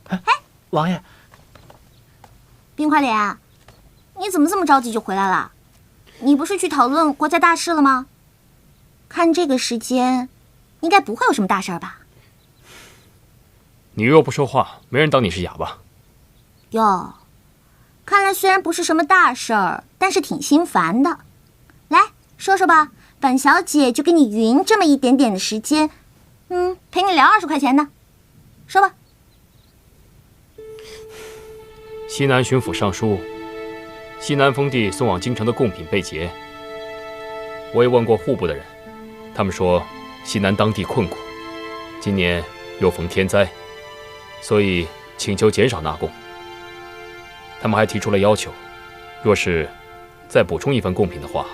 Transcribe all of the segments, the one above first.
哎，王爷，冰块脸，你怎么这么着急就回来了？你不是去讨论国家大事了吗？看这个时间，应该不会有什么大事儿吧？你若不说话，没人当你是哑巴。哟，看来虽然不是什么大事儿，但是挺心烦的。来说说吧，本小姐就给你匀这么一点点的时间，陪你聊20块钱呢。说吧。西南巡抚上书，西南封地送往京城的贡品被劫。我也问过户部的人，他们说西南当地困苦，今年又逢天灾，所以请求减少纳贡。他们还提出了要求，若是再补充一份贡品的话，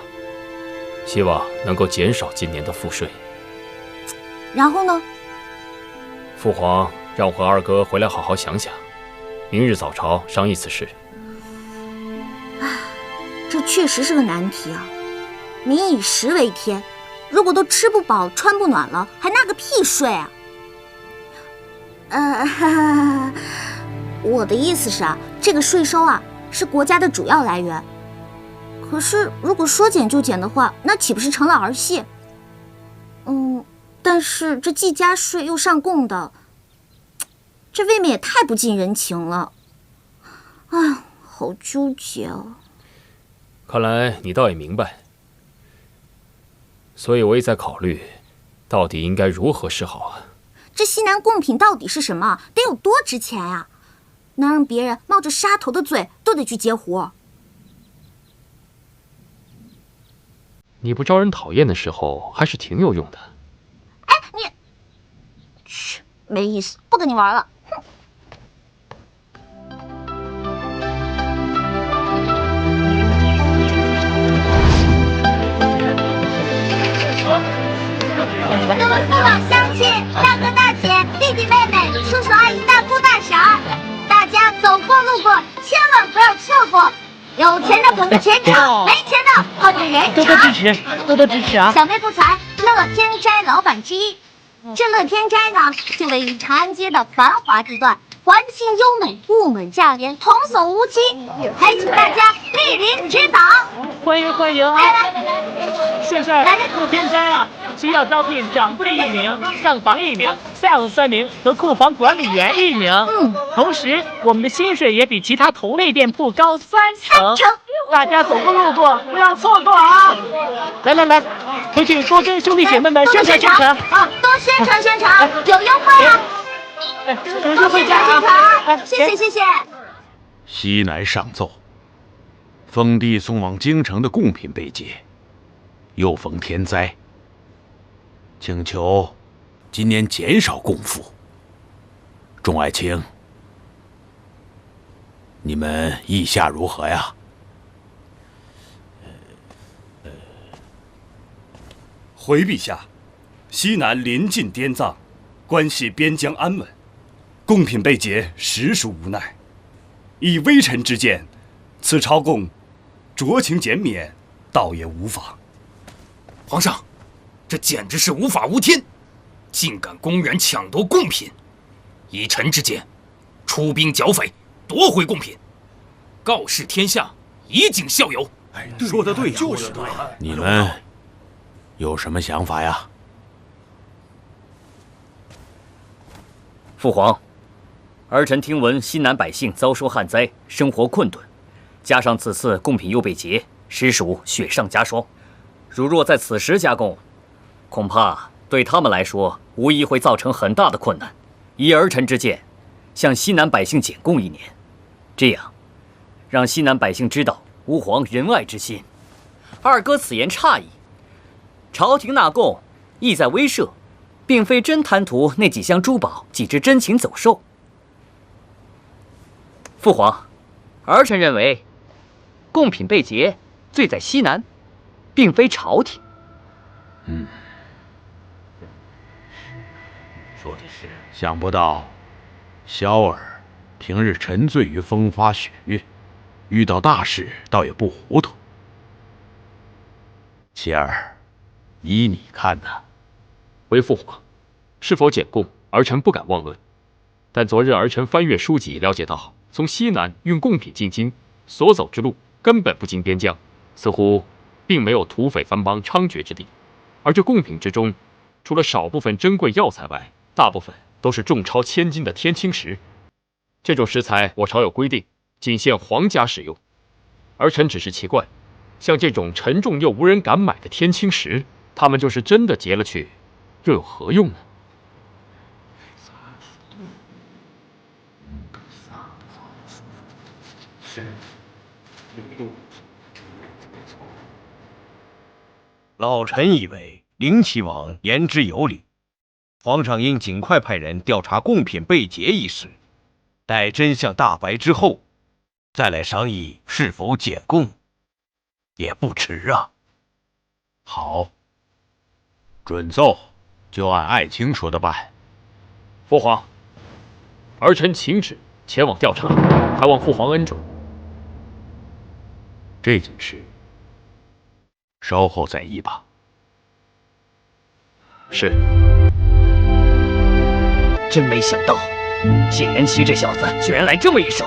希望能够减少今年的赋税。然后呢？父皇让我和二哥回来好好想想，明日早朝商议此事。这确实是个难题啊！民以食为天，如果都吃不饱穿不暖了，还纳个屁税啊！我的意思是啊，这个税收啊是国家的主要来源。可是如果说减就减的话，那岂不是成了儿戏？但是这既加税又上贡的，这未免也太不近人情了。哎，好纠结哦。看来你倒也明白，所以我也在考虑，到底应该如何是好啊？这西南贡品到底是什么？得有多值钱啊？能让别人冒着杀头的罪都得去截胡？你不招人讨厌的时候，还是挺有用的。哎，你，嘘，没意思，不跟你玩了。各位父老乡亲、大哥大姐、弟弟妹妹、叔叔阿姨、大姑大婶儿，大家走过路过，千万不要错过。有钱的捧个钱场，没钱的捧个人场。多多支持，多多支持啊！小妹不才，乐天斋老板之一。这乐天斋呢，就位于长安街的繁华地段，环境优美，物美价廉，童叟无欺，还请大家莅临指导。欢迎欢迎啊！现在乐天斋啊，需要招聘掌柜1名、账房1名、下午3名和库房管理员1名。同时我们的薪水也比其他同类店铺高30%。大家走过路过不要错过啊！来，回去多跟兄弟姐妹们宣传宣传啊！多宣传宣传，有优惠啊！有优惠价啊！谢谢。西南上奏，封地送往京城的贡品被劫，又逢天灾，请求今年减少贡赋。众爱卿，你们意下如何呀？回陛下，西南临近滇藏，关系边疆安稳，贡品被劫，实属无奈。以微臣之见，此朝贡酌情减免，倒也无妨。皇上，这简直是无法无天，竟敢公然抢夺贡品！以臣之见，出兵剿匪，夺回贡品，告示天下，以儆效尤。说得对，就是对。你们有什么想法呀？父皇，儿臣听闻西南百姓遭受旱灾，生活困顿，加上此次贡品又被劫，实属雪上加霜。如若在此时加贡，恐怕对他们来说无疑会造成很大的困难。以儿臣之见，向西南百姓减贡1年，这样让西南百姓知道吾皇仁爱之心。二哥此言差矣，朝廷纳贡意在威慑，并非真贪图那几箱珠宝、几只珍禽走兽。父皇，儿臣认为，贡品被劫，罪在西南，并非朝廷。说的是。想不到，萧儿平日沉醉于风花雪月，遇到大事倒也不糊涂。妻儿，依你看呢？回父皇，是否减贡，儿臣不敢妄论。但昨日儿臣翻阅书籍，了解到从西南运贡品进京，所走之路根本不经边疆，似乎并没有土匪藩邦猖獗之地。而这贡品之中，除了少部分珍贵药材外，大部分都是重超千斤的天青石。这种石材我朝有规定，仅限皇家使用。儿臣只是奇怪，像这种沉重又无人敢买的天青石，他们就是真的劫了去，又有何用呢？老臣以为灵齐王言之有理，皇上应尽快派人调查贡品被劫一事，待真相大白之后，再来商议是否减贡，也不迟啊。好，准奏，就按爱卿说的办。父皇，儿臣请旨前往调查，还望父皇恩准。这件事稍后再议吧。是。真没想到，谢元齐这小子居然来这么一手。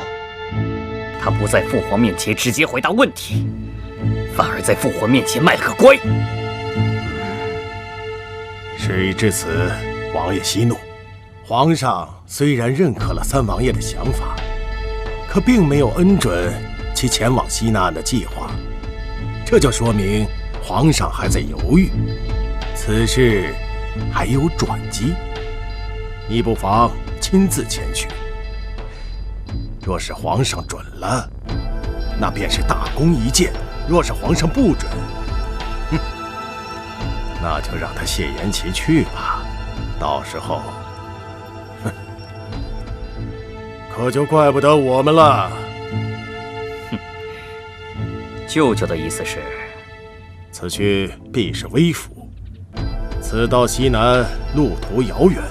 他不在父皇面前直接回答问题，反而在父皇面前卖了个乖。事已至此，王爷息怒。皇上虽然认可了三王爷的想法，可并没有恩准其前往西南岸的计划，这就说明皇上还在犹豫，此事还有转机。你不妨亲自前去，若是皇上准了，那便是大功一件；若是皇上不准，那就让他谢延齐去吧。到时候，可就怪不得我们了。舅舅的意思是，此去必是微服。此到西南路途遥远，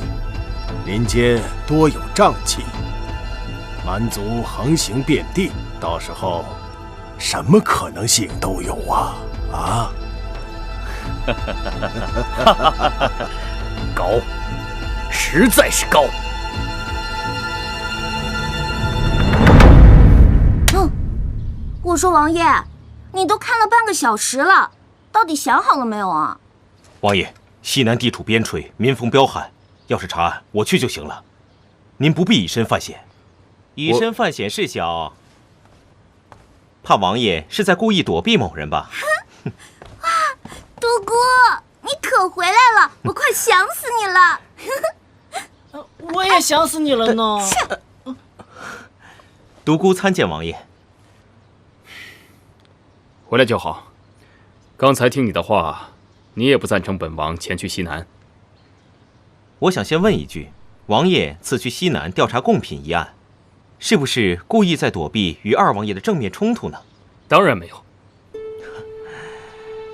林间多有瘴气，蛮族横行遍地，到时候什么可能性都有啊！啊！高，实在是高。我说王爷，你都看了半个小时了，到底想好了没有啊？王爷，西南地处边陲，民风彪悍，要是查案，我去就行了。您不必以身犯险。以身犯险是小，怕王爷是在故意躲避某人吧？哇，独孤，你可回来了，我快想死你了。我也想死你了呢。独孤参见王爷。回来就好。刚才听你的话，你也不赞成本王前去西南。我想先问一句，王爷此去西南调查贡品一案，是不是故意在躲避与二王爷的正面冲突呢？当然没有。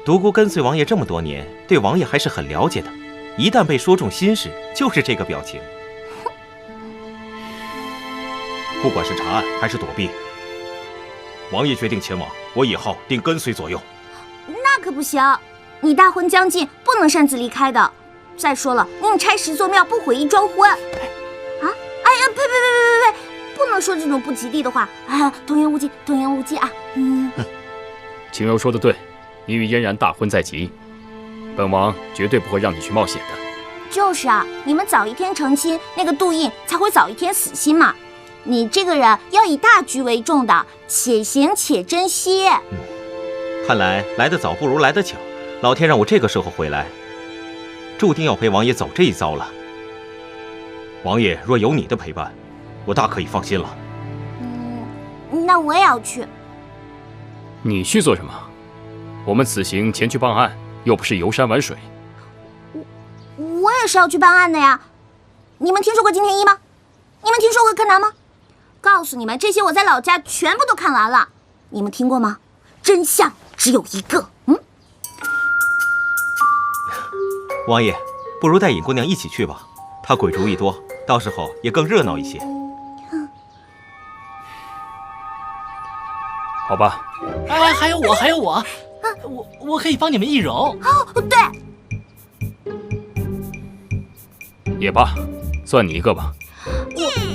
独孤跟随王爷这么多年，对王爷还是很了解的。一旦被说中心事，就是这个表情。不管是查案还是躲避，王爷决定前往，我以后定跟随左右。那可不行，你大婚将近，不能擅自离开的。再说了，宁拆十座庙，不毁一桩婚。啊！哎呀，呸！不能说这种不吉利的话啊！童言无忌，童言无忌啊！青柔说的对，你与嫣然大婚在即，本王绝对不会让你去冒险的。就是啊，你们早一天成亲，那个杜印才会早一天死心嘛。你这个人要以大局为重的，且行且珍惜。看来来得早不如来得巧，老天让我这个时候回来，注定要陪王爷走这一遭了。王爷若有你的陪伴，我大可以放心了。那我也要去。你去做什么？我们此行前去办案，又不是游山玩水。我也是要去办案的呀。你们听说过金田一吗？你们听说过柯南吗？告诉你们，这些我在老家全部都看完了。你们听过吗？真相只有一个。王爷，不如带尹姑娘一起去吧，她鬼主意多，到时候也更热闹一些。好吧。哎，还有我，我可以帮你们易容。哦，对。也罢，算你一个吧。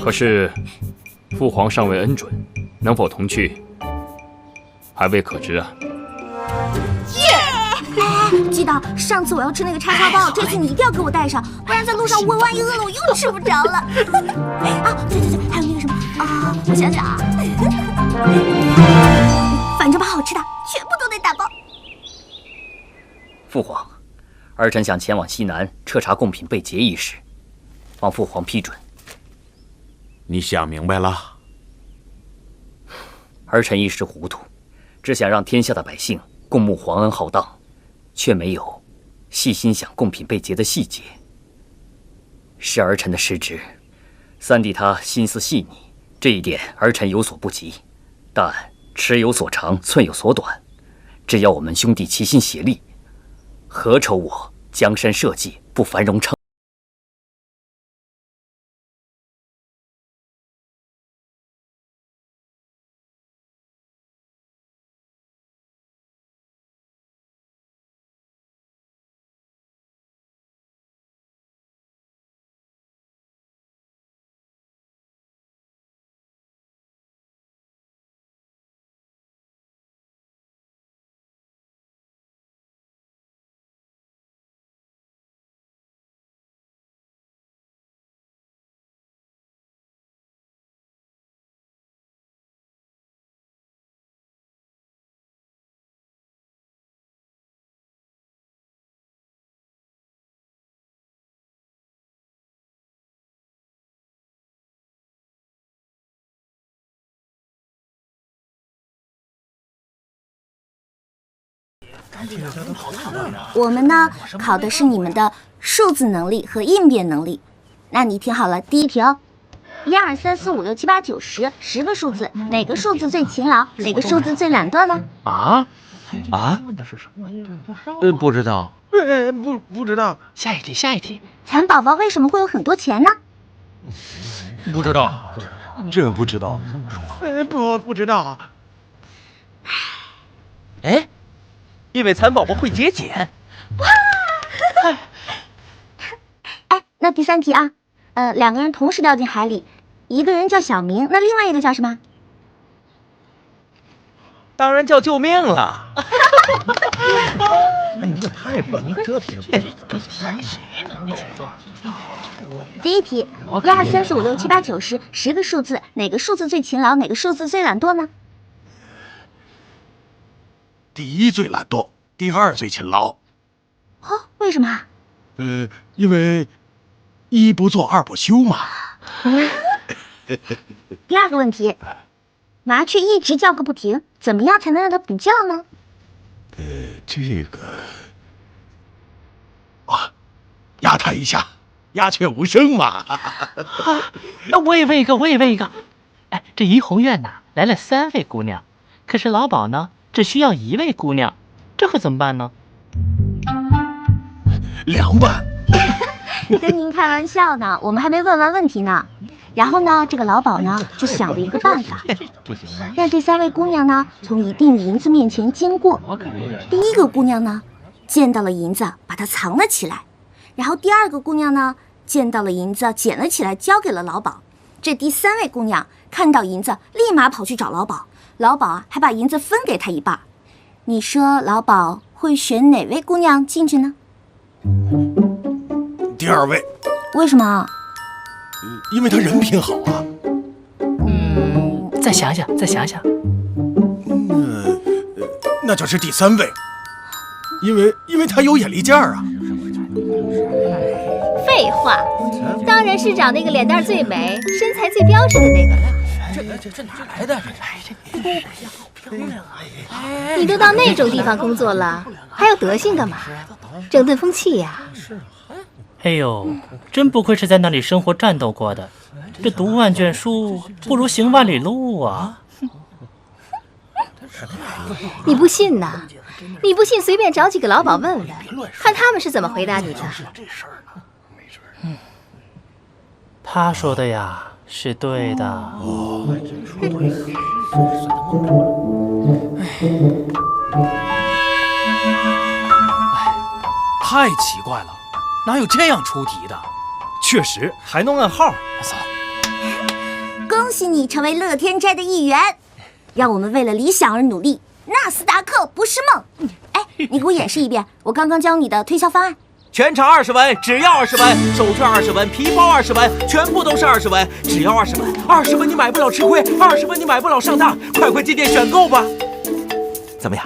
可是父皇尚未恩准，能否同去，还未可知啊。记得上次我要吃那个叉烧包，这次你一定要给我带上，不然在路上我万一饿了，我又吃不着了。对，还有那个什么啊，我想想啊，反正把好吃的全部都得打包。父皇，儿臣想前往西南彻查贡品被劫一事，望父皇批准。你想明白了？儿臣一时糊涂，只想让天下的百姓共沐皇恩浩荡，却没有细心想贡品被劫的细节。是儿臣的失职，三弟他心思细腻，这一点儿臣有所不及。但尺有所长，寸有所短，只要我们兄弟齐心协力，何愁我江山社稷不繁荣昌？我们呢考的是你们的数字能力和应变能力。那你听好了，第一题哦，1、2、3、4、5、6、7、8、9、10，10个数字，哪个数字最勤劳，哪个数字最懒惰呢？不知道。不知道。下一题。蚕宝宝为什么会有很多钱呢？不知道。这不知道。不知道。哎，因为蚕宝宝会节俭。哇！哎，那第3题啊，2个人同时掉进海里，一个人叫小明，那另外一个叫什么？当然叫救命了。你这太笨了，这题第一题，1、2、3、4、5、6、7、8、9、10，10个数字，哪个数字最勤劳，哪个数字最懒惰呢？第一最懒惰，第二最勤劳。哦，为什么？因为一不做二不休嘛。第2个问题，麻雀一直叫个不停，怎么样才能让它不叫呢？这个压它一下，鸦雀无声嘛。那我也问一个。哎，这怡红院呐来了3位姑娘，可是老鸨呢只需要1位姑娘，这可怎么办呢？2万。跟您开玩笑呢，我们还没问完问题呢。然后呢，这个老鸨呢就想了一个办法，让这3位姑娘呢从一锭银子面前经过。第1个姑娘呢见到了银子，把它藏了起来，然后第2个姑娘呢见到了银子，捡了起来交给了老鸨。这第3位姑娘看到银子，立马跑去找老鸨，老鸨还把银子分给她一半。你说老鸨会选哪位姑娘进去呢？第2位。为什么？因为他人品好啊。再想想。那就是第3位，因为他有眼力劲儿啊。废话，当然是找那个脸蛋最美、身材最标致的那个了。这哪来的？你都到那种地方工作了，还有德行干嘛？整顿风气呀。哎呦，真不愧是在那里生活战斗过的，这读万卷书不如行万里路啊！你不信呐？你不信，随便找几个老鸨问问，看他们是怎么回答你的。他说的呀，是对的。太奇怪了，哪有这样出题的？确实还弄暗号。走。喜你成为乐天斋的一员，让我们为了理想而努力。纳斯达克不是梦。哎，你给我演示一遍我刚刚教你的推销方案。全场20文，只要20文，手绢20文，皮包20文，全部都是20文，只要20文，20文你买不了吃亏，20文你买不了上当，快进店选购吧。怎么样，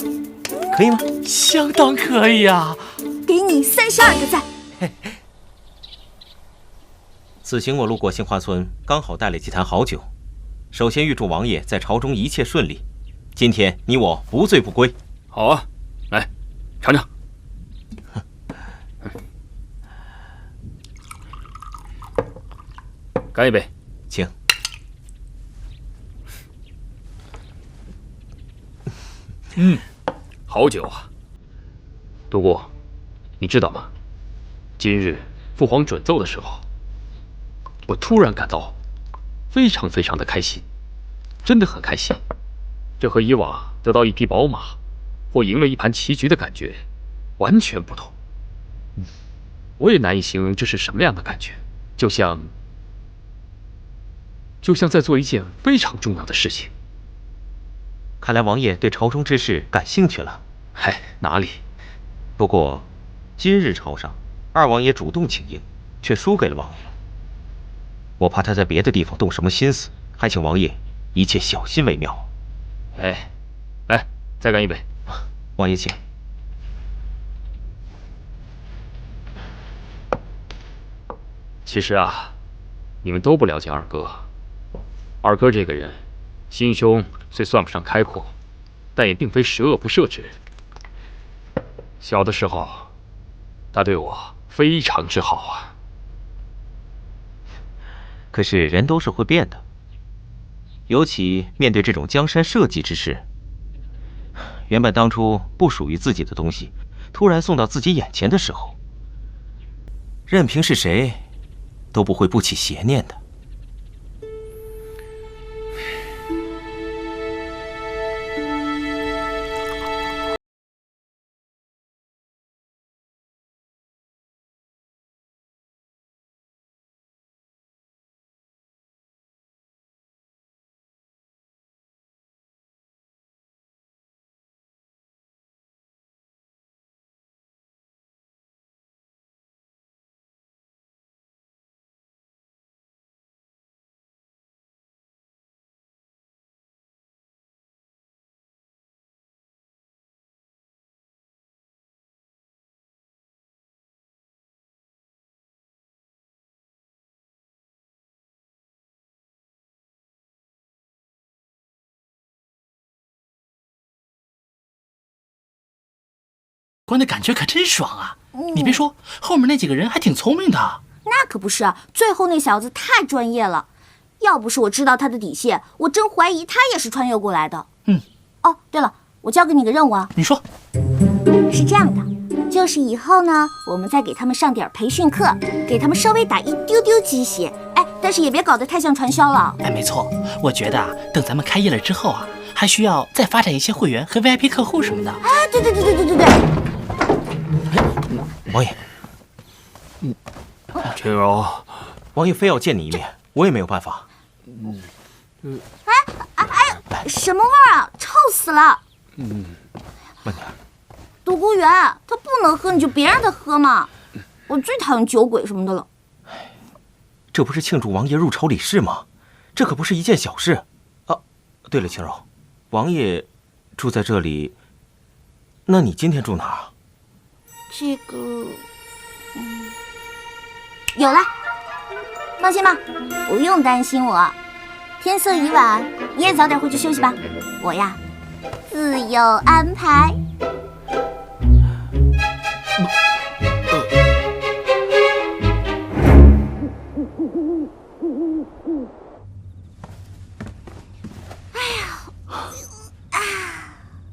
可以吗？相当可以啊！给你32个赞。此行我路过杏花村，刚好带了几坛好酒。首先预祝王爷在朝中一切顺利。今天你我不醉不归。好啊，来尝尝。干一杯，请。好酒啊！独孤，你知道吗？今日父皇准奏的时候，我突然感到非常的开心，真的很开心。这和以往得到一匹宝马或赢了一盘棋局的感觉完全不同。我也难以形容这是什么样的感觉，就像在做一件非常重要的事情。看来王爷对朝中之事感兴趣了。嗨，哪里？不过今日朝上，二王爷主动请缨，却输给了王爷。我怕他在别的地方动什么心思，还请王爷一切小心为妙。哎，来，再干一杯。王爷请。其实啊，你们都不了解二哥。二哥这个人，心胸虽算不上开阔，但也并非十恶不赦之人。小的时候，他对我非常之好啊。可是人都是会变的，尤其面对这种江山社稷之事，原本当初不属于自己的东西，突然送到自己眼前的时候，任凭是谁，都不会不起邪念的。关的感觉可真爽啊！你别说，后面那几个人还挺聪明的。那可不是，最后那小子太专业了，要不是我知道他的底细，我真怀疑他也是穿越过来的。哦，对了，我交给你个任务啊。你说。是这样的，就是以后呢，我们再给他们上点培训课，给他们稍微打一丢丢鸡血。哎，但是也别搞得太像传销了。哎，没错，我觉得啊，等咱们开业了之后啊，还需要再发展一些会员和 VIP 客户什么的。啊，对。王爷，青柔，王爷非要见你一面，我也没有办法。哎，什么味儿啊？臭死了！慢点。独孤园，他不能喝，你就别让他喝嘛。我最讨厌酒鬼什么的了。这不是庆祝王爷入朝理事吗？这可不是一件小事啊！对了，青柔，王爷住在这里，那你今天住哪儿啊？这个，有了，放心吧，不用担心我。天色已晚，你也早点回去休息吧。我呀，自有安排。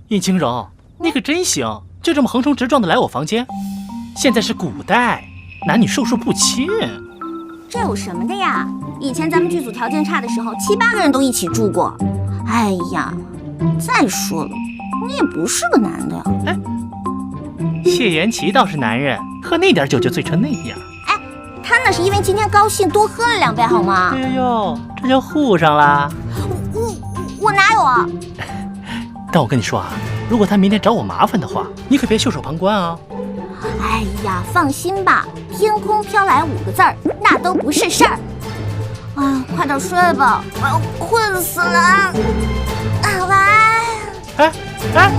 叶青柔，你可真行，就这么横冲直撞的来我房间。现在是古代，男女授受不亲。这有什么的呀？以前咱们剧组条件差的时候，7、8个人都一起住过。哎呀，再说了，你也不是个男的呀。哎，谢元琪倒是男人，喝那点酒就醉成那样。哎，他那是因为今天高兴多喝了2杯，好吗？哎呦，他就护上了。我哪有啊？但我跟你说啊，如果他明天找我麻烦的话，你可别袖手旁观啊。哎呀，放心吧，天空飘来5个字儿，那都不是事儿。啊，快点睡吧，我要困死了。啊，晚安。哎哎。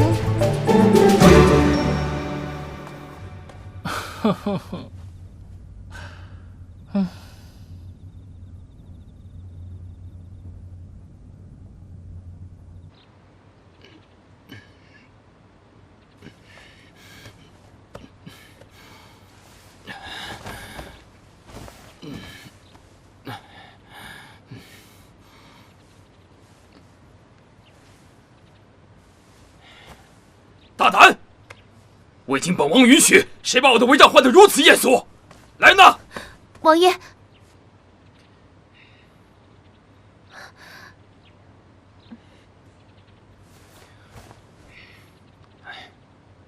哼哼哼。嗯。大胆！未经本王允许，谁把我的违章换得如此艳俗？来人呐！王爷，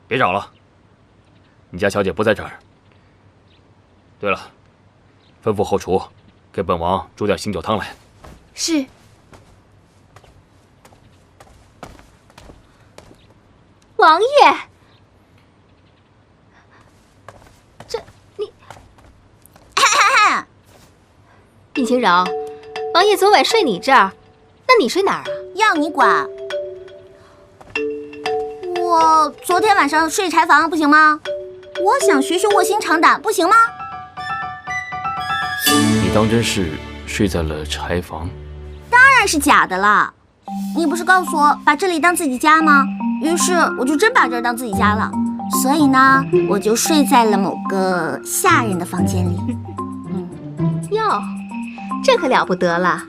别找了，你家小姐不在这儿。对了，吩咐后厨给本王煮点醒酒汤来。是。王爷，这你，宁轻柔，王爷昨晚睡你这儿，那你睡哪儿啊？要你管。我昨天晚上睡柴房，不行吗？我想学学卧薪尝胆，不行吗？你当真是睡在了柴房？当然是假的啦！你不是告诉我把这里当自己家吗？于是我就真把这儿当自己家了，所以呢，我就睡在了某个下人的房间里。哟，这可了不得了，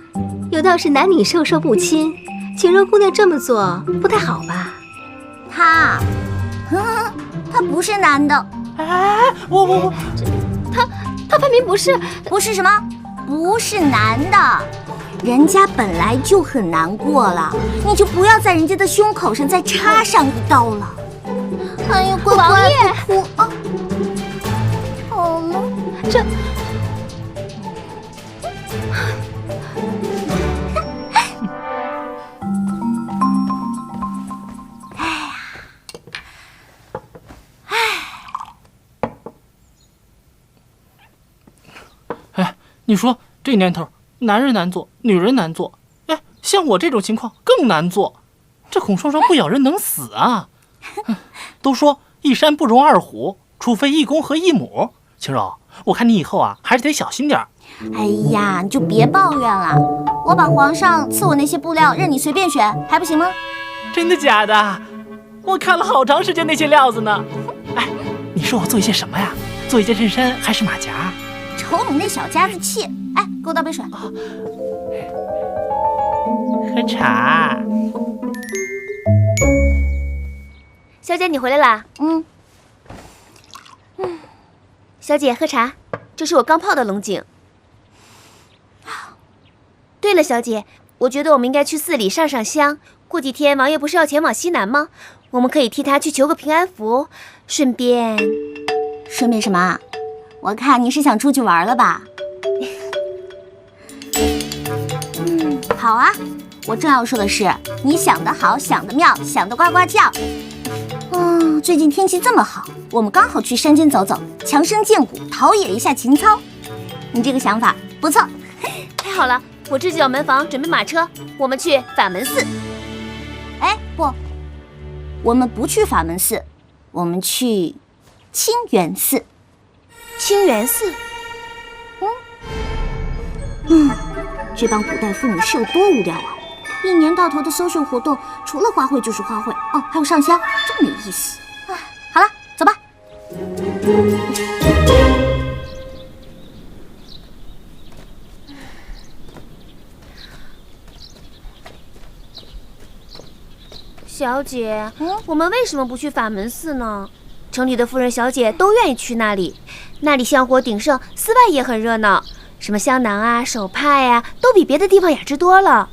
有道是男女授受不亲，景柔姑娘这么做不太好吧？他不是男的。哎，我，他分明不是什么？不是男的。人家本来就很难过了，你就不要在人家的胸口上再插上一刀了。哎呀，乖乖，王爷，不哭啊！好了，这。哎，你说这年头，男人难做，女人难做，哎，像我这种情况更难做。这孔双双不咬人能死啊！都说一山不容二虎，除非一公和一母。青柔，我看你以后啊，还是得小心点儿。哎呀，你就别抱怨了。我把皇上赐我那些布料任你随便选，还不行吗？真的假的？我看了好长时间那些料子呢。哎，你说我做一些什么呀？做一件衬衫还是马甲？瞅你那小家子气！哎，给我倒杯水。喝茶。小姐，你回来啦？小姐，喝茶。这是我刚泡的龙井。对了，小姐，我觉得我们应该去寺里上上香。过几天王爷不是要前往西南吗？我们可以替他去求个平安符，顺便什么？我看你是想出去玩了吧？好啊，我正要说的是，你想得好，想得妙，想得呱呱叫。最近天气这么好，我们刚好去山间走走，强身健骨，陶冶一下情操。你这个想法不错。太好了，我这就叫门房准备马车，我们去法门寺。哎，不，我们不去法门寺，我们去清源寺。清源寺？这帮古代妇女是有多无聊啊！一年到头的social活动，除了花卉就是花卉，哦，还有上香，真没意思。好了，走吧。小姐，我们为什么不去法门寺呢？城里的夫人小姐都愿意去那里，那里香火鼎盛，寺外也很热闹，什么香囊啊、手帕呀，都比别的地方雅致多了。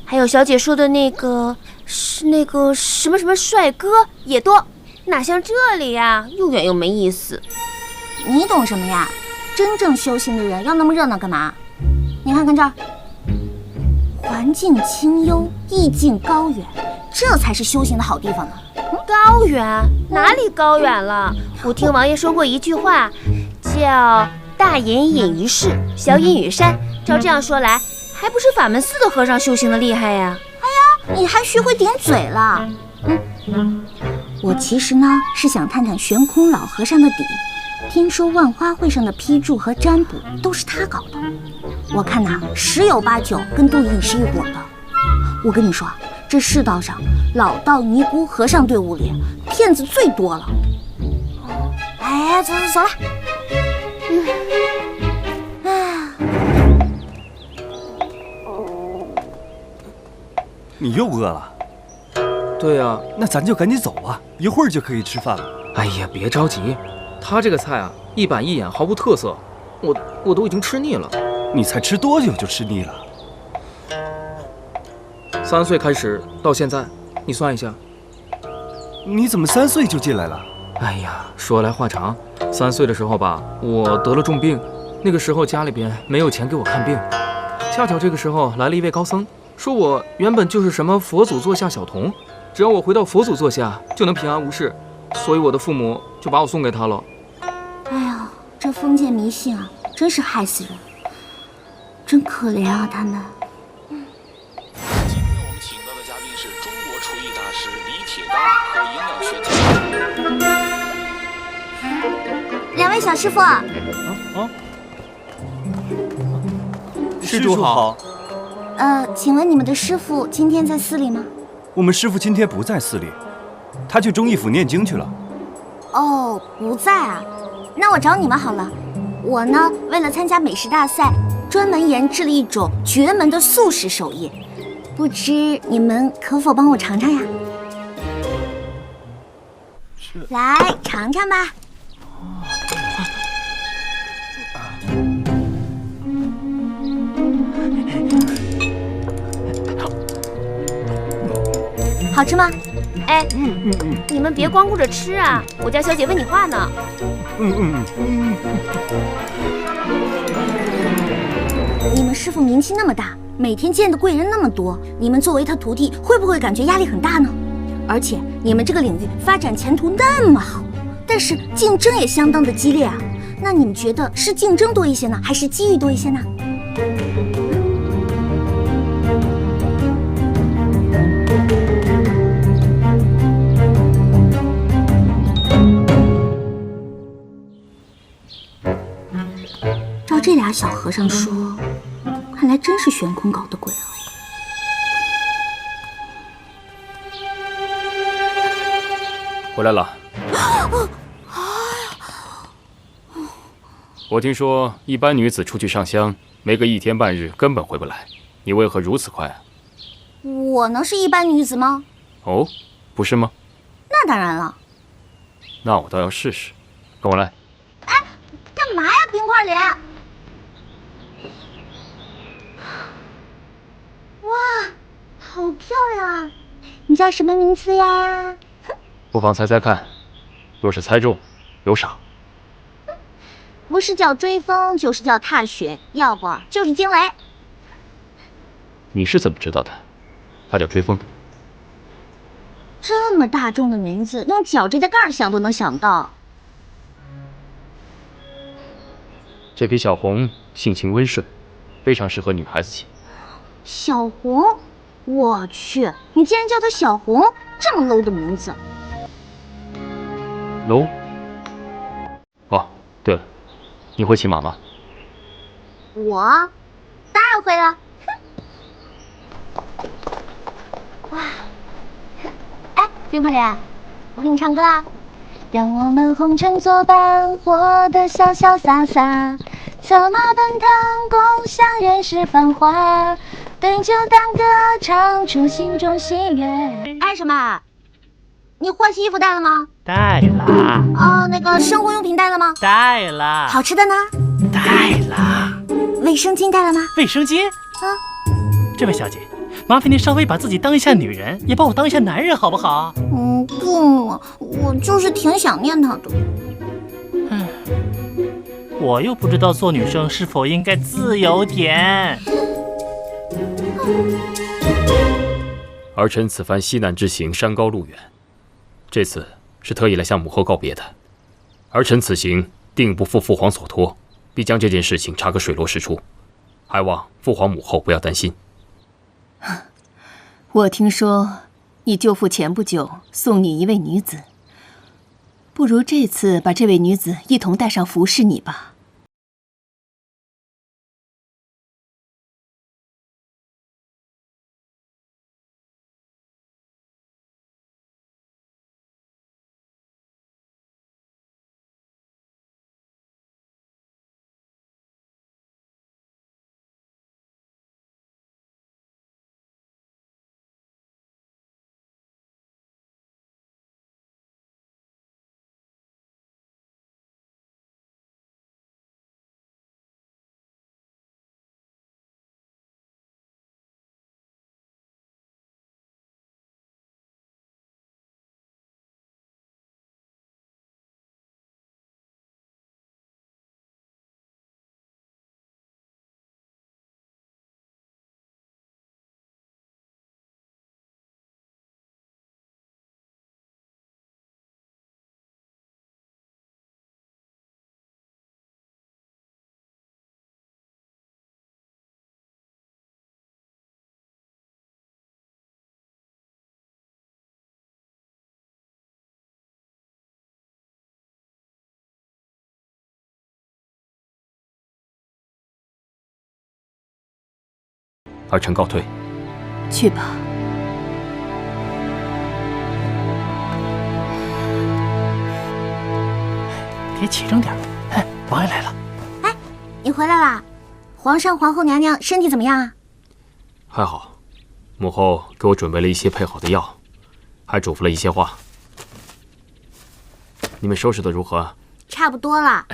还有小姐说的那个什么帅哥也多，哪像这里呀，又远又没意思。你懂什么呀？真正修行的人要那么热闹干嘛？你看看这儿，环境清幽，意境高远，这才是修行的好地方呢。高远？哪里高远了？我听王爷说过一句话，叫“大隐隐于市，小隐于山”。照这样说来，还不是法门寺的和尚修行的厉害呀？哎呀，你还学会顶嘴了。我其实呢是想探探悬空老和尚的底。听说万花会上的批注和占卜都是他搞的，我看呐，10有8九跟杜隐是一伙的。我跟你说，这世道上老道尼姑和尚队伍里骗子最多了。哎，走了。你又饿了？对呀，那咱就赶紧走吧，一会儿就可以吃饭了。哎呀，别着急，他这个菜啊，一板一眼，毫无特色，我都已经吃腻了。你才吃多久就吃腻了？3岁开始到现在，你算一下。你怎么3岁就进来了？哎呀，说来话长，3岁的时候吧，我得了重病，那个时候家里边没有钱给我看病，恰巧这个时候来了一位高僧，说我原本就是什么佛祖座下小童，只要我回到佛祖座下就能平安无事，所以我的父母就把我送给他了。哎呀，这封建迷信啊，真是害死人，真可怜啊他们。今天我们请到的嘉宾是中国厨艺大师李铁刚和营养学家。2位小师傅。施主好。请问你们的师傅今天在寺里吗？我们师傅今天不在寺里，他去忠义府念经去了。哦，不在啊，那我找你们好了。我呢，为了参加美食大赛，专门研制了一种绝门的素食手艺，不知你们可否帮我尝尝呀？来尝尝吧。好吃吗？哎，你们别光顾着吃啊，我家小姐问你话呢。你们师傅名气那么大，每天见的贵人那么多，你们作为他徒弟，会不会感觉压力很大呢？而且你们这个领域发展前途那么好，但是竞争也相当的激烈啊。那你们觉得是竞争多一些呢，还是机遇多一些呢？照这俩小和尚说，看来真是悬空搞的鬼啊！回来了。我听说一般女子出去上香，没个1天半日根本回不来，你为何如此快啊？我能是一般女子吗？哦，不是吗？那当然了。那我倒要试试，跟我来。哎，干嘛呀，冰块脸？哇，好漂亮啊！你叫什么名字呀？不妨猜猜看，若是猜中，有赏。不是叫追风，就是叫踏雪，要不就是惊雷。你是怎么知道的？他叫追风。这么大众的名字，用脚趾甲盖想都能想到。这匹小红性情温顺，非常适合女孩子骑。小红，我去，你竟然叫她小红，这么 low 的名字。low？哦，对了，你会骑马吗？我当然会了。哇！哎，冰块脸，我给你唱歌啊！让我们红尘作伴，活得潇潇洒洒，策马奔腾，共享人世繁华，对酒当歌，唱出心中喜悦。哎，什么？你换新衣服带了吗？带了。那个生活用品带了吗？带了。好吃的呢？带了。卫生巾带了吗？卫生巾？这位小姐，麻烦您稍微把自己当一下女人，也把我当一下男人，好不好？不嘛，我就是挺想念他的。我又不知道做女生是否应该自由点。儿臣此番西南之行山高路远，这次是特意来向母后告别的。儿臣此行定不负父皇所托，必将这件事情查个水落石出，还望父皇母后不要担心。我听说你舅父前不久送你一位女子，不如这次把这位女子一同带上服侍你吧。儿臣告退。去吧。别起正点。哎，王爷来了。哎，你回来啦？皇上、皇后娘娘身体怎么样啊？还好，母后给我准备了一些配好的药，还嘱咐了一些话。你们收拾的如何？差不多了。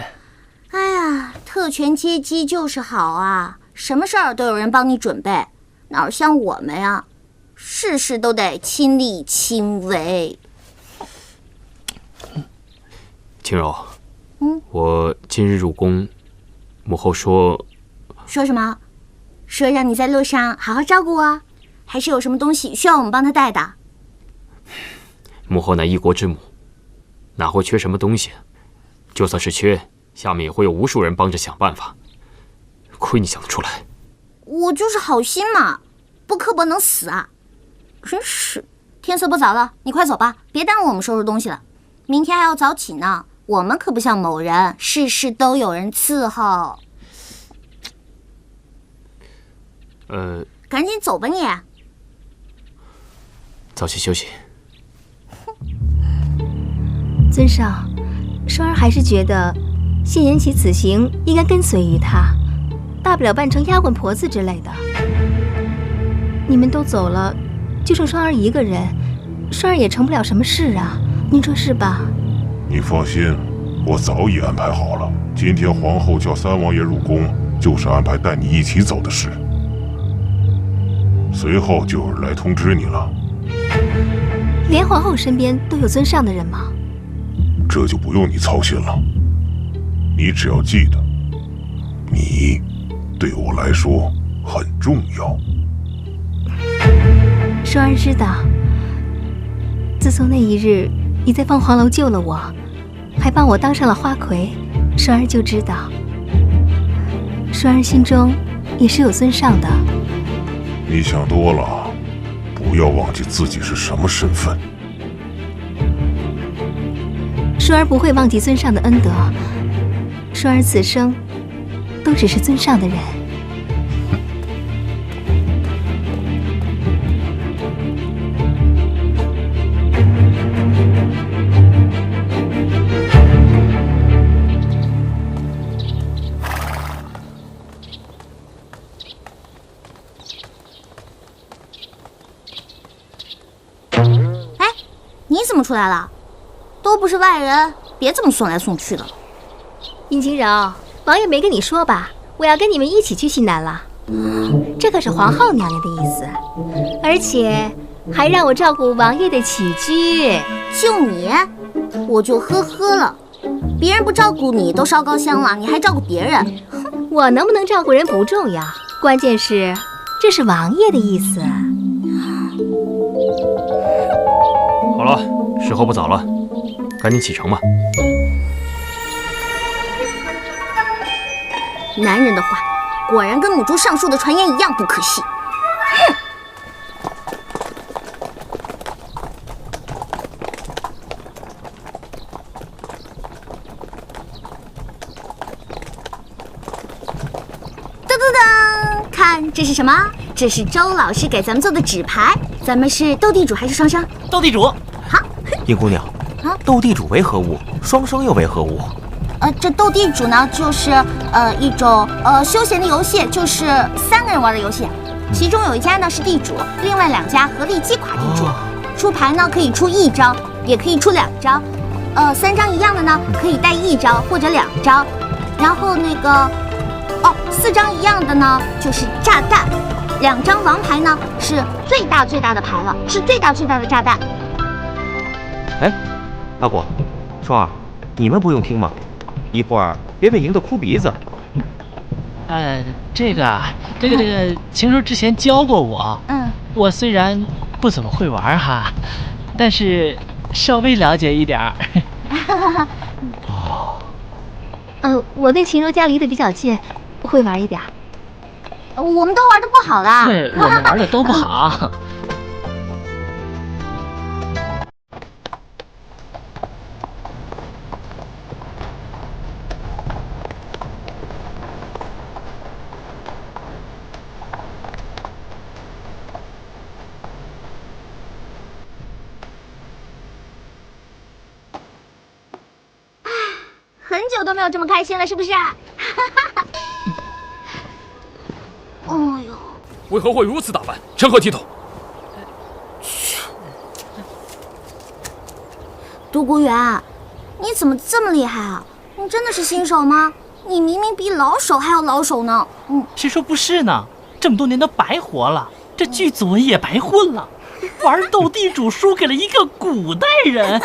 哎呀，特权阶级就是好啊，什么事儿都有人帮你准备，哪像我们呀，事事都得亲力亲为。青柔，我今日入宫，母后说什么？说让你在路上好好照顾我，还是有什么东西需要我们帮她带的？母后乃一国之母，哪会缺什么东西？就算是缺，下面也会有无数人帮着想办法。亏你想得出来。我就是好心嘛，不刻薄能死啊！真是，天色不早了，你快走吧，别耽误我们收拾东西了。明天还要早起呢，我们可不像某人，事事都有人伺候。赶紧走吧你。早些休息。尊上，双儿还是觉得谢延琪此行应该跟随于他，大不了扮成丫鬟婆子之类的。你们都走了，就剩双儿一个人，双儿也成不了什么事啊，您说是吧？你放心，我早已安排好了。今天皇后叫三王爷入宫，就是安排带你一起走的事。随后就有人来通知你了。连皇后身边都有尊上的人吗？这就不用你操心了。你只要记得，你对我来说很重要。双儿知道，自从那一日你在凤凰楼救了我，还帮我当上了花魁，双儿就知道，双儿心中也是有尊上的。你想多了，不要忘记自己是什么身份。双儿不会忘记尊上的恩德，双儿此生都只是尊上的人。哎，你怎么出来了？都不是外人，别这么送来送去的。殷晴柔，王爷没跟你说吧？我要跟你们一起去西南了。这可是皇后娘娘的意思，而且还让我照顾王爷的起居。就你，我就呵呵了。别人不照顾你都烧高香了，你还照顾别人？我能不能照顾人不重要，关键是这是王爷的意思。好了，时候不早了，赶紧启程吧。男人的话，果然跟母猪上树的传言一样不可信。哼！噔噔噔，看这是什么？这是周老师给咱们做的纸牌。咱们是斗地主还是双生？斗地主。好。殷姑娘，斗地主为何物？双生又为何物？这斗地主呢，就是一种休闲的游戏，就是3个人玩的游戏。其中有一家呢是地主，另外2家合力击垮地主。出牌呢可以出1张，也可以出2张。3张一样的呢可以带1张或者2张。然后那个4张一样的呢就是炸弹。2张王牌呢是最大的牌了，是最大的炸弹。哎，阿果、双儿，你们不用听吗？一会儿别被赢得哭鼻子。这个晴叔之前教过我。我虽然不怎么会玩哈，但是稍微了解一点儿。我跟晴叔家离得比较近，会玩一点。我们都玩得不好啦。对，我们玩的都不好。很久都没有这么开心了，是不是？哎呦，为何会如此打扮？成何体统？独孤远，你怎么这么厉害啊？你真的是新手吗？你明明比老手还要老手呢。谁说不是呢？这么多年都白活了，这剧组也白混了，玩斗地主输给了一个古代人。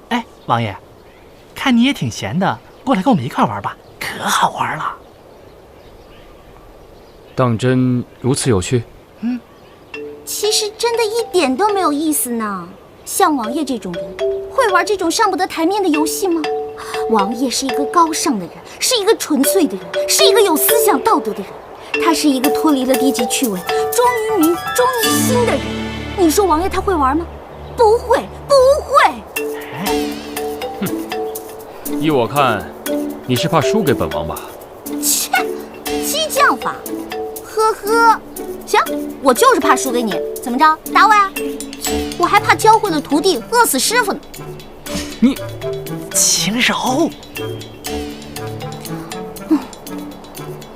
哎，王爷，看你也挺闲的，过来跟我们一块玩吧，可好玩了。当真如此有趣？其实真的一点都没有意思呢。像王爷这种人，会玩这种上不得台面的游戏吗？王爷是一个高尚的人，是一个纯粹的人，是一个有思想道德的人。他是一个脱离了低级趣味，忠于民、忠于心的人。你说王爷他会玩吗？不会，不会。依我看，你是怕输给本王吧？切，激将法，呵呵。行，我就是怕输给你，怎么着，打我呀？我还怕教会了徒弟饿死师傅呢。你，禽兽！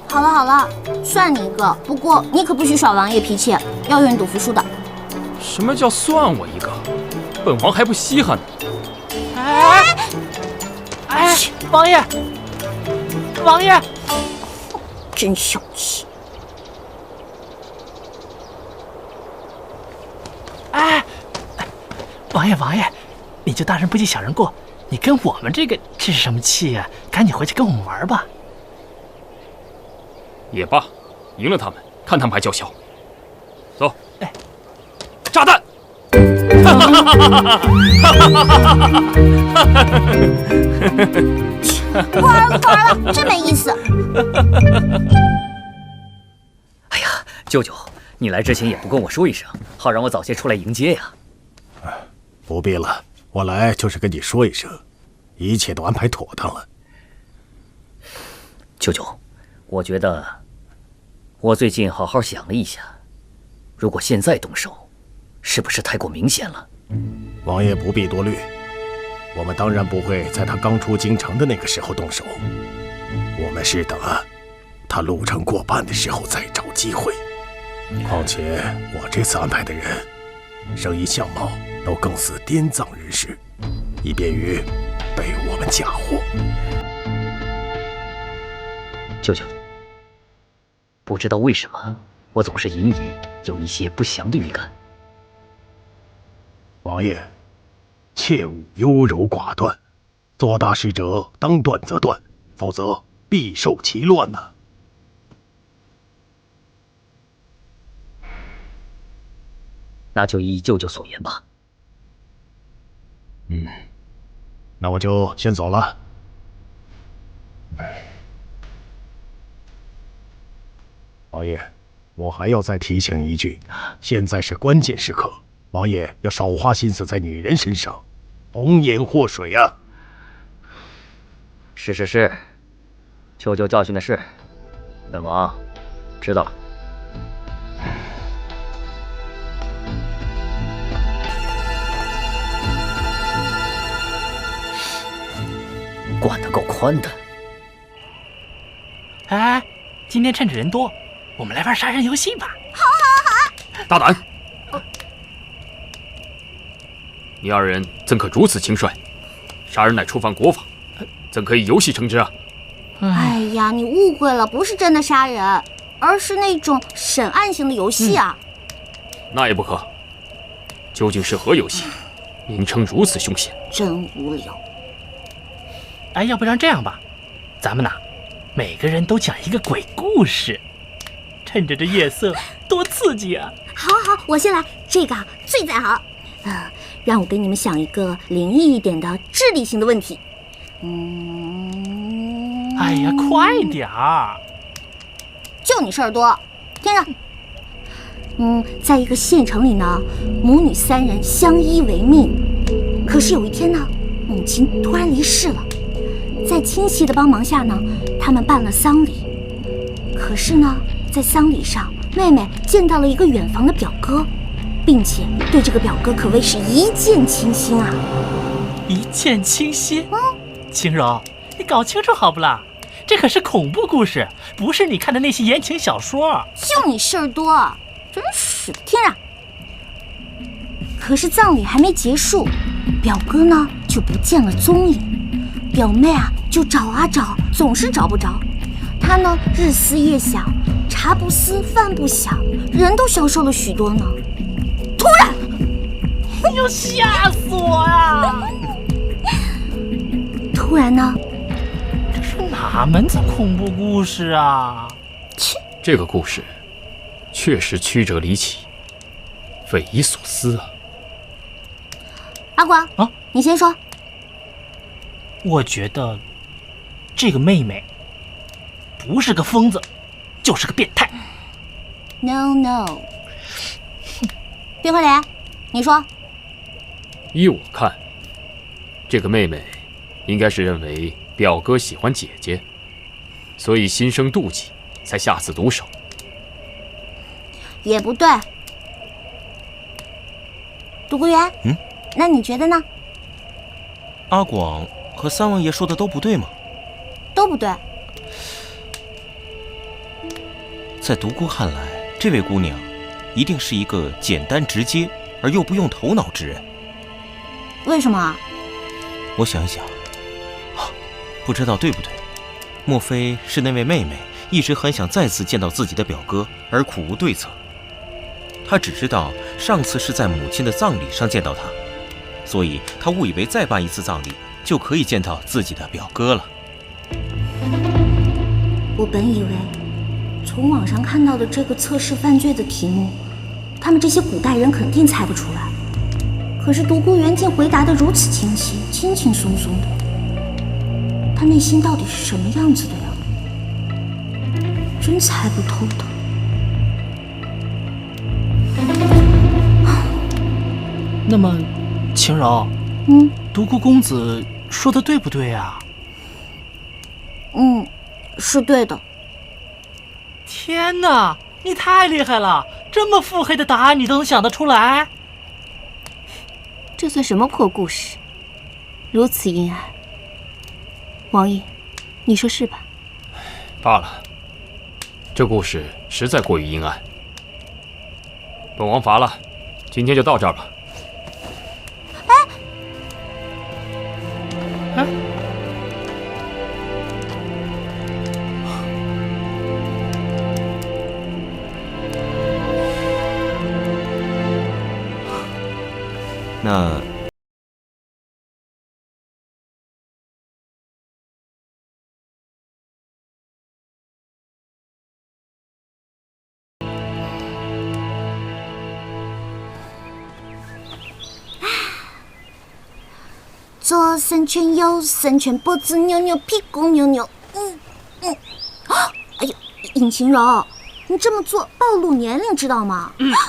好了好了，算你一个，不过你可不许耍王爷脾气，要愿赌服输的。什么叫算我一个？本王还不稀罕呢。哎，王爷，王爷，真小气。哎，王爷，你就大人不计小人过，你跟我们这是什么气呀？赶紧回去跟我们玩吧。也罢，赢了他们，看他们还叫嚣。走，炸弹！玩了，真没意思。哎呀，舅舅，你来之前也不跟我说一声，好让我早些出来迎接呀。不必了，我来就是跟你说一声，一切都安排妥当了。舅舅，我觉得我最近好好想了一下，如果现在动手，是不是太过明显了？王爷不必多虑，我们当然不会在他刚出京城的那个时候动手，我们是等他路程过半的时候再找机会。况且我这次安排的人，声音相貌都更似滇藏人士，以便于被我们嫁祸。舅舅，不知道为什么，我总是隐隐有一些不祥的预感。王爷，切勿优柔寡断，做大事者当断则断，否则必受其乱呐。那就依舅舅所言吧。那我就先走了。王爷，我还要再提醒一句，现在是关键时刻，王爷要少花心思在女人身上，红颜祸水啊！是，舅舅教训的是，本王知道了。管得够宽的。哎，今天趁着人多，我们来玩杀人游戏吧。好。大胆！你二人怎可如此轻率？杀人乃触犯国法，怎可以游戏惩之啊？哎呀，你误会了，不是真的杀人，而是那种审案型的游戏啊。那也不可。究竟是何游戏？名称如此凶险，真无聊。哎，要不然这样吧，咱们每个人都讲一个鬼故事，趁着这夜色，多刺激啊！好，我先来，这个最在行。让我给你们想一个灵异一点的智力型的问题。哎呀，快点儿！就你事儿多，听着。在一个县城里呢，母女3人相依为命。可是有一天呢，母亲突然离世了。在亲戚的帮忙下呢，他们办了丧礼。可是呢，在丧礼上，妹妹见到了一个远房的表哥，并且对这个表哥可谓是一见倾心啊！一见倾心？晴柔，你搞清楚好不啦？这可是恐怖故事，不是你看的那些言情小说。就你事儿多，真是的。听着，可是葬礼还没结束，表哥呢就不见了踪影。表妹就找啊找，总是找不着。她呢日思夜想，茶不思饭不想，人都消瘦了许多呢。突然，哎呦，吓死我呀！突然呢，这是哪门子恐怖故事啊？这个故事确实曲折离奇，匪夷所思啊！阿广你先说。我觉得这个妹妹不是个疯子，就是个变态。No， 冰块脸，你说。依我看，这个妹妹应该是认为表哥喜欢姐姐，所以心生妒忌，才下此毒手。也不对。独孤猿，那你觉得呢？阿广和三王爷说的都不对吗？都不对。在独孤看来，这位姑娘一定是一个简单直接而又不用头脑之人。为什么？我想一想，不知道对不对？莫非是那位妹妹一直很想再次见到自己的表哥，而苦无对策？她只知道上次是在母亲的葬礼上见到他，所以她误以为再办一次葬礼就可以见到自己的表哥了。我本以为从网上看到的这个测试犯罪的题目，他们这些古代人肯定猜不出来。可是独孤猿竟回答得如此清晰，轻轻松松的。他内心到底是什么样子的呀？真猜不透的。那么，晴柔，独孤公子说的对不对啊？是对的。天哪，你太厉害了！这么腹黑的答案你都能想得出来？这算什么破故事？如此阴暗。王爷，你说是吧？罢了，这故事实在过于阴暗。本王乏了，今天就到这儿吧。那左三圈，右三圈，脖子扭扭，屁股扭扭。哎呦，尹晴柔，你这么做暴露年龄，知道吗？你干嘛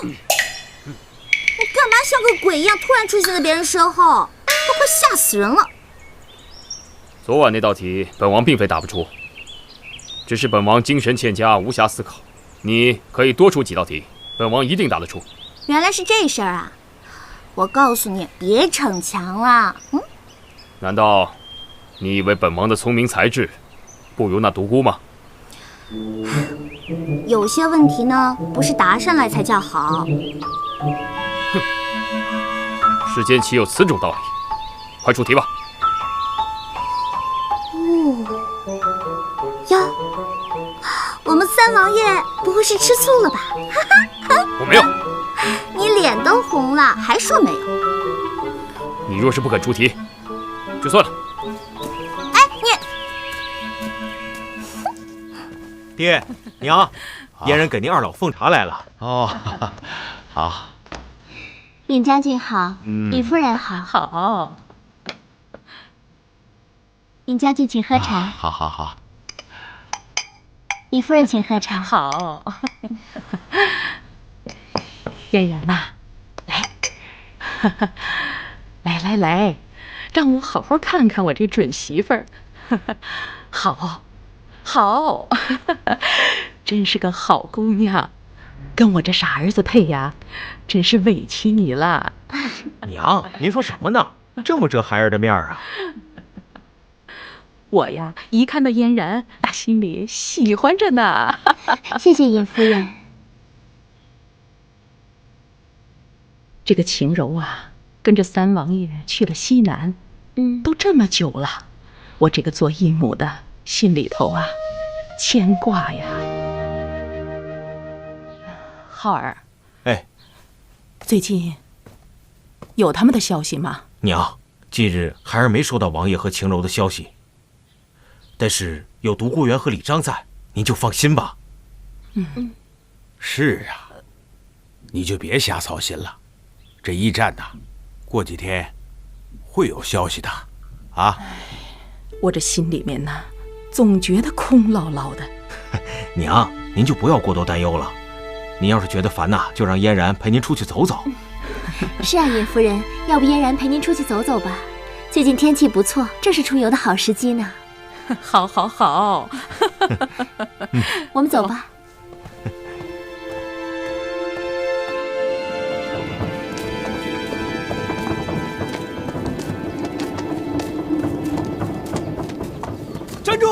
像个鬼一样突然出现在别人身后？都快吓死人了！昨晚那道题，本王并非答不出，只是本王精神欠佳，无暇思考。你可以多出几道题，本王一定答得出。原来是这事儿啊！我告诉你，别逞强了。难道你以为本王的聪明才智不如那独孤吗？有些问题呢，不是答上来才叫好。世间岂有此种道理？快出题吧。哟，我们三王爷不会是吃醋了吧？我没有。你脸都红了，还说没有？你若是不肯出题，就算了。哎，爹娘，阉人给您二老奉茶来了。哦，好。尹将军好，尹夫人好。好。尹将军请喝茶。好。尹夫人请喝茶。好。嫣然呐，来，让我好好看看我这准媳妇儿。好，真是个好姑娘，跟我这傻儿子配呀，真是委屈你了。娘，您说什么呢？这么遮孩儿的面啊！我呀，一看到嫣然，心里喜欢着呢。谢谢尹夫人。这个晴柔啊，跟着三王爷去了西南，都这么久了，我这个做义母的心里头啊，牵挂呀。浩儿，哎，最近有他们的消息吗？娘，近日孩儿没收到王爷和晴柔的消息，但是有独孤元和李章在，您就放心吧。是啊，你就别瞎操心了。这驿站呐，过几天会有消息的，啊！我这心里面呢，总觉得空落落的。娘，您就不要过多担忧了。您要是觉得烦呐，就让嫣然陪您出去走走。是啊，尹夫人，要不嫣然陪您出去走走吧？最近天气不错，正是出游的好时机呢。好，我们走吧。站住！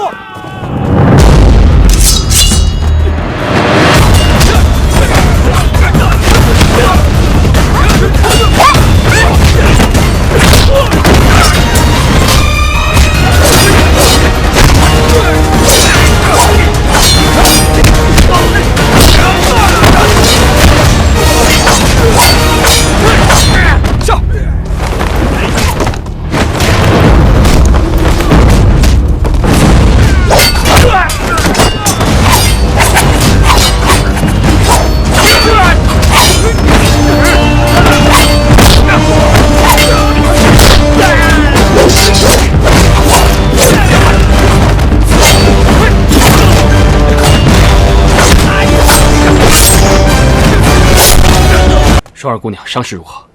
双儿姑娘伤势如何？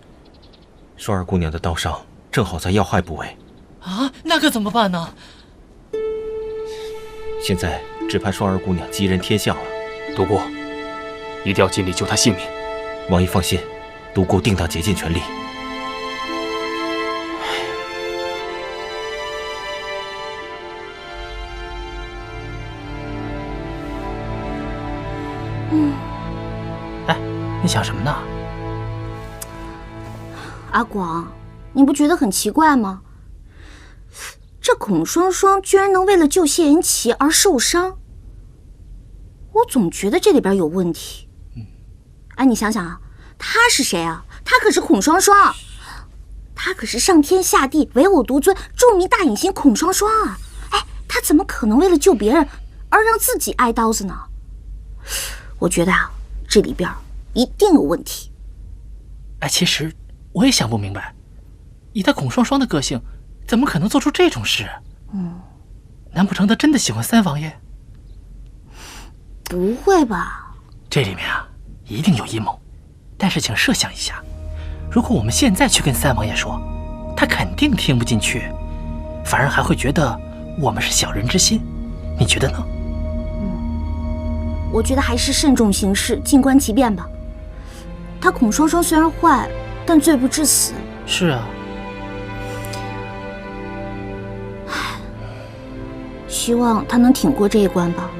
双儿姑娘的刀伤正好在要害部位。啊，那可怎么办呢？现在只盼双儿姑娘吉人天相了。独孤，一定要尽力救她性命。王爷放心，独孤定当竭尽全力。哎，你想什么呢？阿广，你不觉得很奇怪吗？这孔双双居然能为了救谢云奇而受伤，我总觉得这里边有问题。哎，你想想啊，他是谁啊？他可是孔双双，他可是上天下地唯我独尊著名大影星孔双双啊！哎，他怎么可能为了救别人而让自己挨刀子呢？我觉得啊，这里边一定有问题。哎，其实我也想不明白，以他孔双双的个性，怎么可能做出这种事？难不成他真的喜欢三王爷？不会吧？这里面啊，一定有阴谋。但是请设想一下，如果我们现在去跟三王爷说，他肯定听不进去，反而还会觉得我们是小人之心。你觉得呢？我觉得还是慎重行事，静观其变吧。他孔双双虽然坏，但罪不至死。是啊。希望他能挺过这一关吧。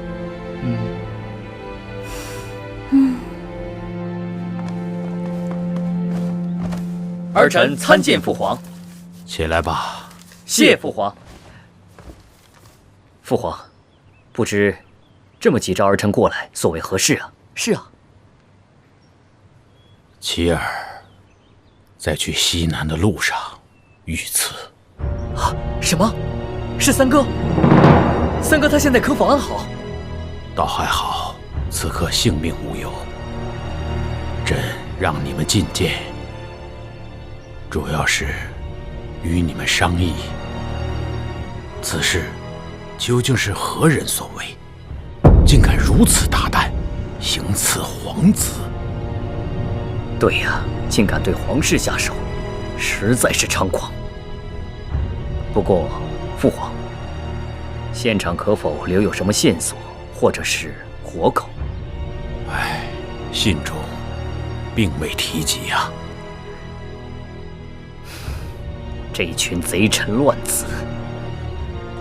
儿臣参见父皇。起来吧。谢父皇。父皇，不知这么急召儿臣过来，所为何事啊？是啊。妻儿在去西南的路上遇刺。啊？什么？是三哥？三哥他现在可否安好？倒还好，此刻性命无忧。朕让你们觐见，主要是与你们商议，此事究竟是何人所为，竟敢如此大胆，行刺皇子？对呀，竟敢对皇室下手，实在是猖狂。不过，父皇，现场可否留有什么线索，或者是活口？信中并未提及呀。这一群贼臣乱子，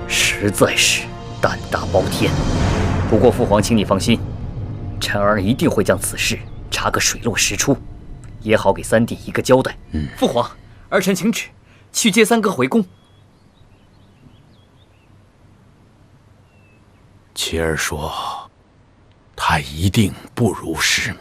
实在是胆大包天。不过父皇，请你放心，臣儿一定会将此事查个水落石出，也好给三弟一个交代。父皇，儿臣请旨，去接三哥回宫。妻儿说，他一定不辱使命。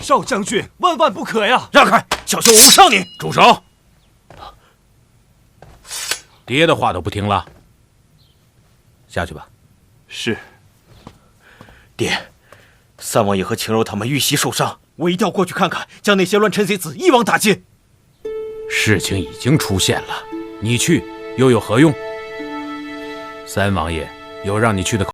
少将军，万万不可呀！让开，小心我不伤你！住手！爹的话都不听了，下去吧。是。爹，三王爷和晴柔他们遇袭受伤，我一定要过去看看，将那些乱臣贼子一网打尽。事情已经出现了，你去又有何用？三王爷有让你去的。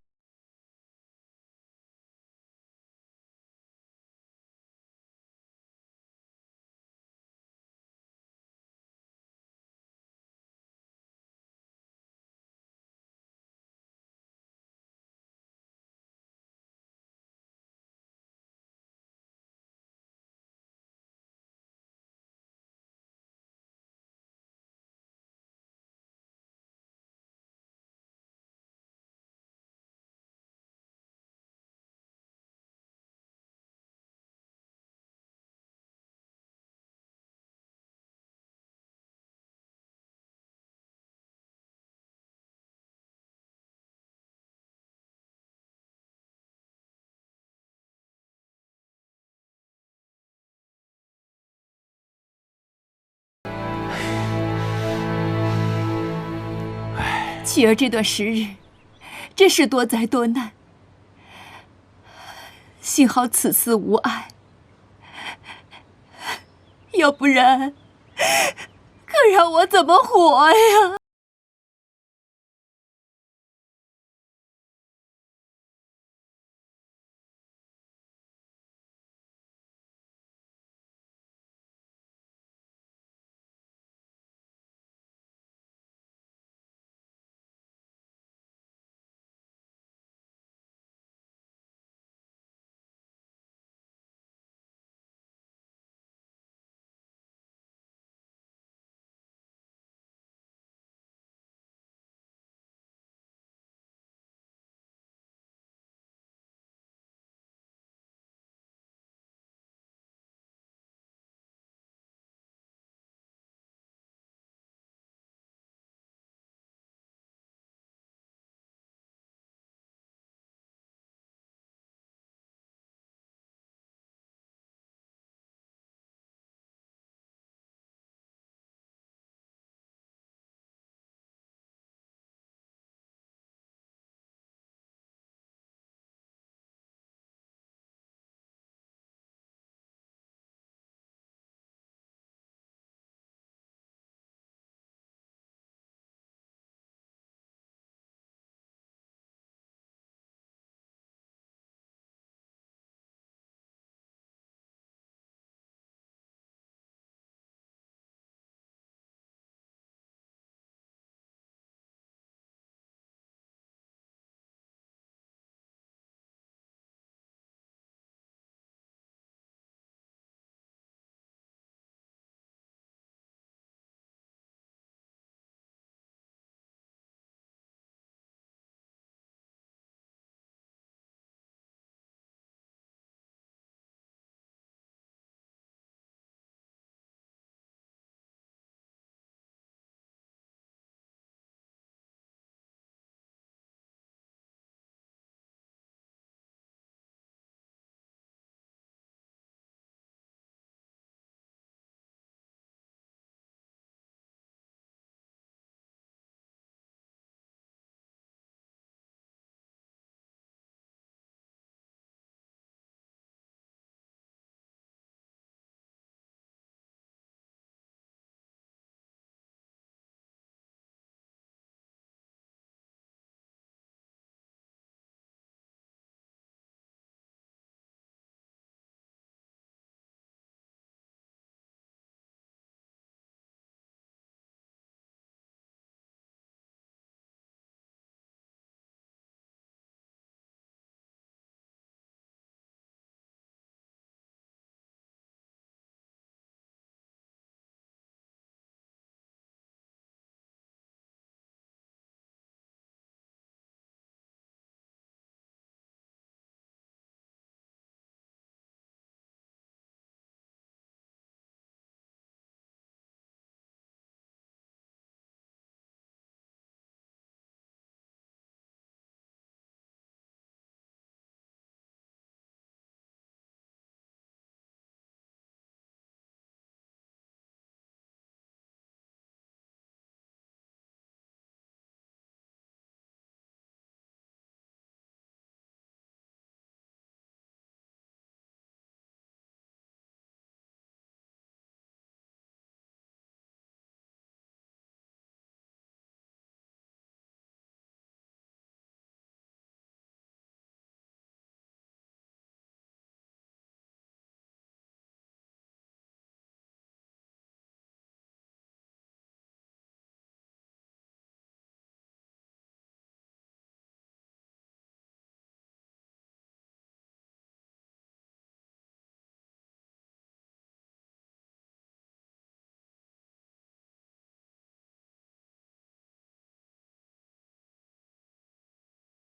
妻儿这段时日，真是多灾多难。幸好此次无碍，要不然，可让我怎么活呀？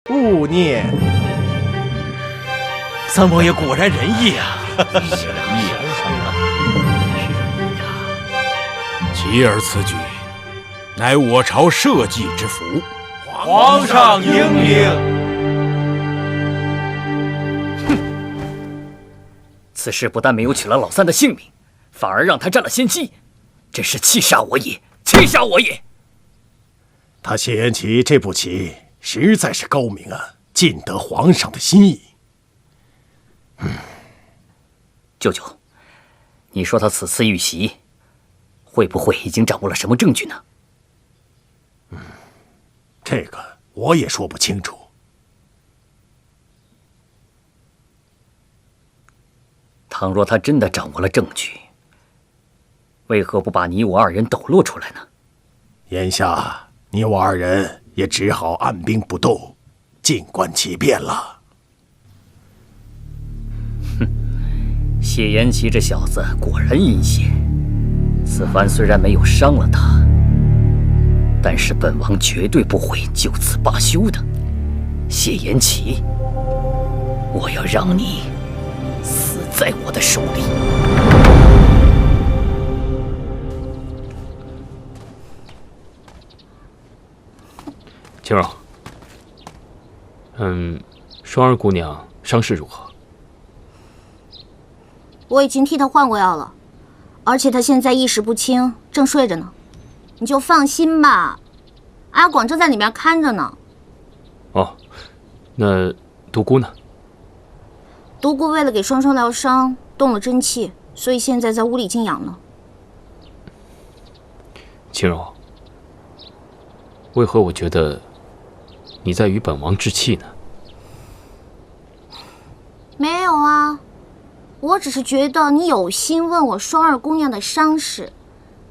勿念。三王爷果然仁义啊！其儿此举，乃我朝社稷之福。皇上英明。此事不但没有取了老三的性命，反而让他占了先机，真是气煞我也！气煞我也！他谢延琪这步棋实在是高明啊，尽得皇上的心意。舅舅，你说他此次遇袭，会不会已经掌握了什么证据呢？这个我也说不清楚。倘若他真的掌握了证据，为何不把你我二人抖落出来呢？眼下你我二人也只好按兵不动，静观其变了。谢延琪这小子果然阴险，此番虽然没有伤了他，但是本王绝对不会就此罢休的。谢延琪，我要让你死在我的手里。青柔，双儿姑娘伤势如何？我已经替她换过药了，而且她现在意识不清，正睡着呢。你就放心吧，阿广正在里面看着呢。哦，那独孤呢？独孤为了给双双疗伤，动了真气，所以现在在屋里静养呢。青柔，为何我觉得你在与本王置气呢？没有啊，我只是觉得你有心问我双儿姑娘的伤势，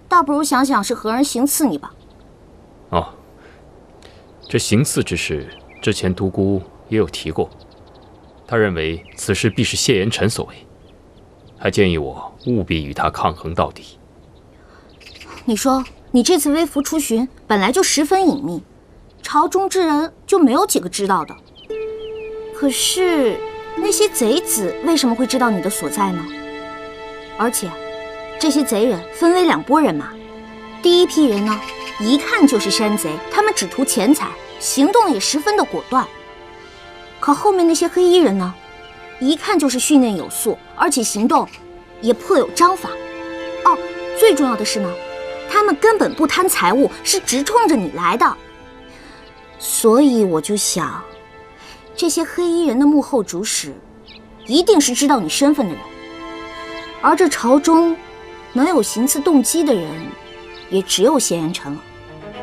倒不如想想是何人行刺你吧。哦，这行刺之事，之前独孤也有提过，他认为此事必是谢延辰所为，还建议我务必与他抗衡到底。你说你这次微服出巡本来就十分隐秘，朝中之人就没有几个知道的，可是那些贼子为什么会知道你的所在呢？而且这些贼人分为两拨人马，第一批人呢，一看就是山贼，他们只图钱财，行动也十分的果断。可后面那些黑衣人呢，一看就是训练有素，而且行动也颇有章法。哦，最重要的是呢，他们根本不贪财物，是直冲着你来的。所以我就想，这些黑衣人的幕后主使，一定是知道你身份的人。而这朝中能有行刺动机的人，也只有谢延辰了。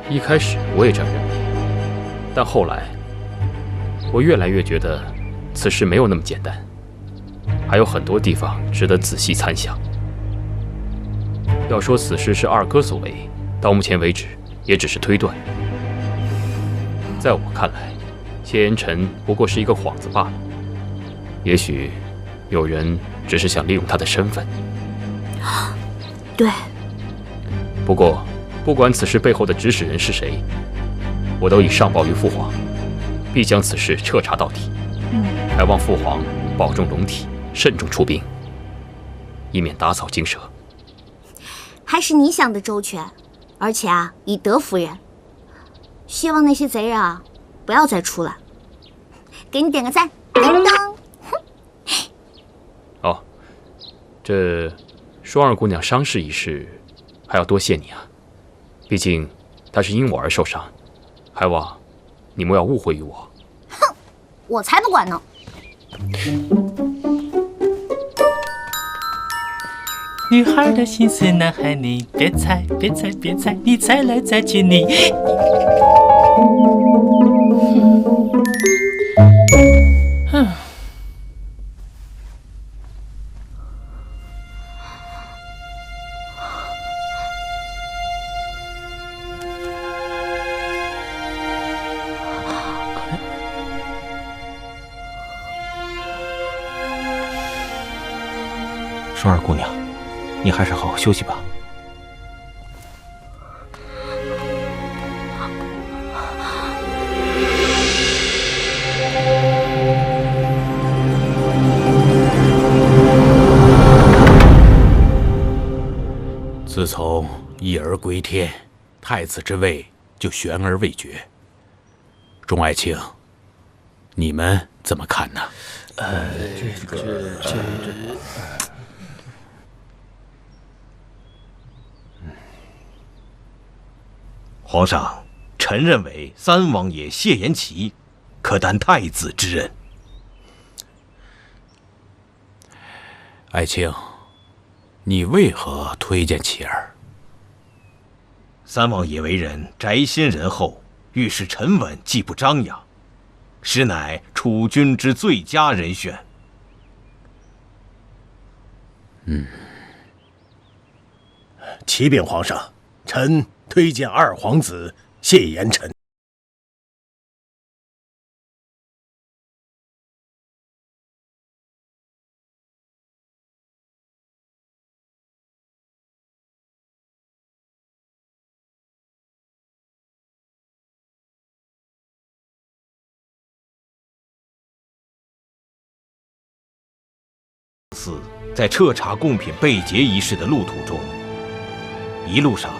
一开始我也这样认为，但后来我越来越觉得此事没有那么简单，还有很多地方值得仔细参详。要说此事是二哥所为，到目前为止也只是推断。在我看来，谢延辰不过是一个幌子罢了。也许有人只是想利用他的身份。对。不过，不管此事背后的指使人是谁，我都已上报于父皇，必将此事彻查到底。还望父皇保重龙体，慎重出兵，以免打草惊蛇。还是你想的周全，而且啊，以德服人。希望那些贼人啊，不要再出来。给你点个赞，噔噔。哦，这双儿姑娘伤势一事，还要多谢你啊。毕竟她是因我而受伤，还望你莫要误会于我。哼，我才不管呢。女孩的心思，男孩你别猜，别猜，别猜，你猜来猜去你。双儿姑娘，你还是好好休息吧。自从一儿归天，太子之位就悬而未决。众爱卿，你们怎么看呢？皇上，臣认为三王爷谢延琪可担太子之任。爱卿，你为何推荐其儿？三王爷为人宅心仁厚，遇事沉稳，既不张扬，实乃储君之最佳人选。启禀皇上，臣推荐二皇子谢延辰。在彻查贡品被劫一事的路途中，一路上